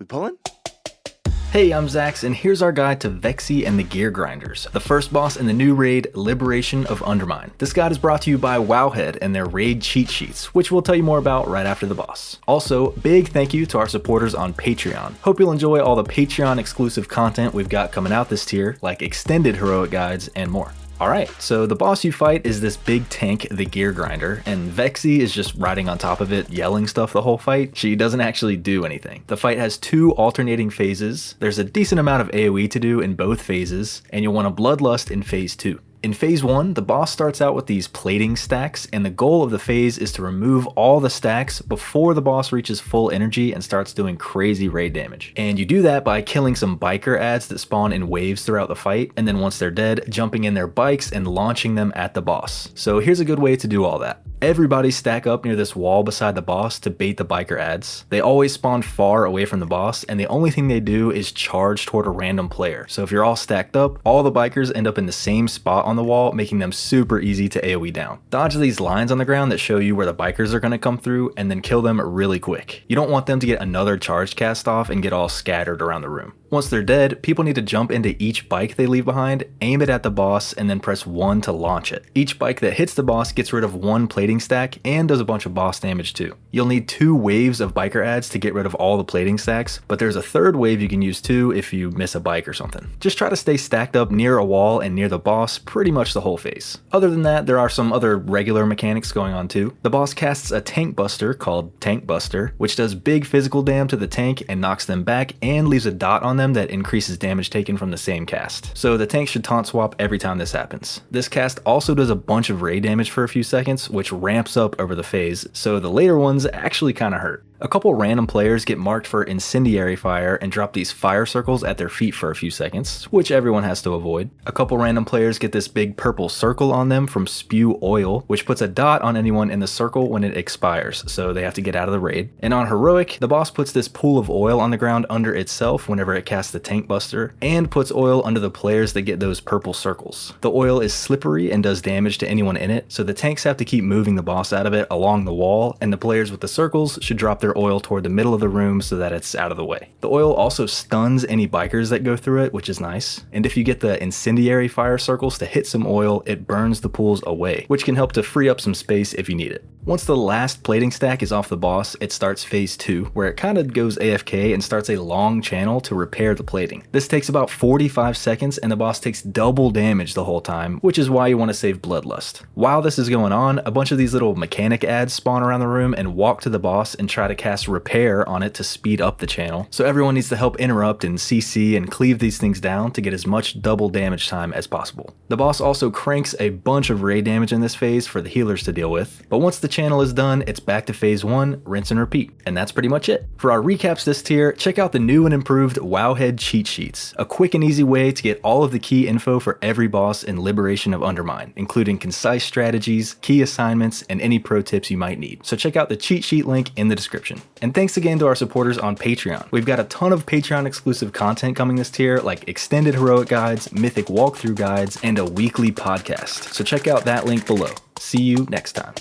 We pulling? Hey, I'm Zax, and here's our guide to Vexy and the Gear Grinders, the first boss in the new raid, Liberation of Undermine. This guide is brought to you by Wowhead and their raid cheat sheets, which we'll tell you more about right after the boss. Also, big thank you to our supporters on Patreon. Hope you'll enjoy all the Patreon exclusive content we've got coming out this tier, like extended heroic guides and more. Alright, so the boss you fight is this big tank, the Gear Grinder, and Vexy is just riding on top of it, yelling stuff the whole fight. She doesn't actually do anything. The fight has two alternating phases. There's a decent amount of AoE to do in both phases, and you'll want a Bloodlust in phase 2. In phase 1, the boss starts out with these plating stacks, and the goal of the phase is to remove all the stacks before the boss reaches full energy and starts doing crazy raid damage. And you do that by killing some biker ads that spawn in waves throughout the fight, and then once they're dead, jumping in their bikes and launching them at the boss. So here's a good way to do all that. Everybody stack up near this wall beside the boss to bait the biker ads. They always spawn far away from the boss, and the only thing they do is charge toward a random player. So if you're all stacked up, all the bikers end up in the same spot on the wall, making them super easy to AoE down. Dodge these lines on the ground that show you where the bikers are going to come through, and then kill them really quick. You don't want them to get another charge cast off and get all scattered around the room. Once they're dead, people need to jump into each bike they leave behind, aim it at the boss, and then press 1 to launch it. Each bike that hits the boss gets rid of one plating stack and does a bunch of boss damage too. You'll need 2 waves of biker ads to get rid of all the plating stacks, but there's a third wave you can use too if you miss a bike or something. Just try to stay stacked up near a wall and near the boss pretty much the whole phase. Other than that, there are some other regular mechanics going on too. The boss casts a tank buster called Tank Buster, which does big physical damage to the tank and knocks them back and leaves a dot on them that increases damage taken from the same cast. So the tank should taunt swap every time this happens. This cast also does a bunch of raid damage for a few seconds, which ramps up over the phase, so the later ones actually kinda hurt. A couple random players get marked for incendiary fire and drop these fire circles at their feet for a few seconds, which everyone has to avoid. A couple random players get this big purple circle on them from spew oil, which puts a dot on anyone in the circle when it expires, so they have to get out of the raid. And on heroic, the boss puts this pool of oil on the ground under itself whenever it casts the tank buster, and puts oil under the players that get those purple circles. The oil is slippery and does damage to anyone in it, so the tanks have to keep moving the boss out of it along the wall, and the players with the circles should drop their oil toward the middle of the room so that it's out of the way. The oil also stuns any bikers that go through it, which is nice. And if you get the incendiary fire circles to hit some oil, it burns the pools away, which can help to free up some space if you need it. Once the last plating stack is off the boss, it starts phase 2, where it kinda goes AFK and starts a long channel to repair the plating. This takes about 45 seconds and the boss takes double damage the whole time, which is why you want to save Bloodlust. While this is going on, a bunch of these little mechanic ads spawn around the room and walk to the boss and try to cast repair on it to speed up the channel. So everyone needs to help interrupt and CC and cleave these things down to get as much double damage time as possible. The boss also cranks a bunch of raid damage in this phase for the healers to deal with, but once the channel is done, it's back to phase 1, rinse and repeat. And that's pretty much it. For our recaps this tier, check out the new and improved Wowhead cheat sheets, a quick and easy way to get all of the key info for every boss in Liberation of Undermine, including concise strategies, key assignments, and any pro tips you might need. So check out the cheat sheet link in the description. And thanks again to our supporters on Patreon. We've got a ton of Patreon exclusive content coming this tier, like extended heroic guides, mythic walkthrough guides, and a weekly podcast. So check out that link below. See you next time.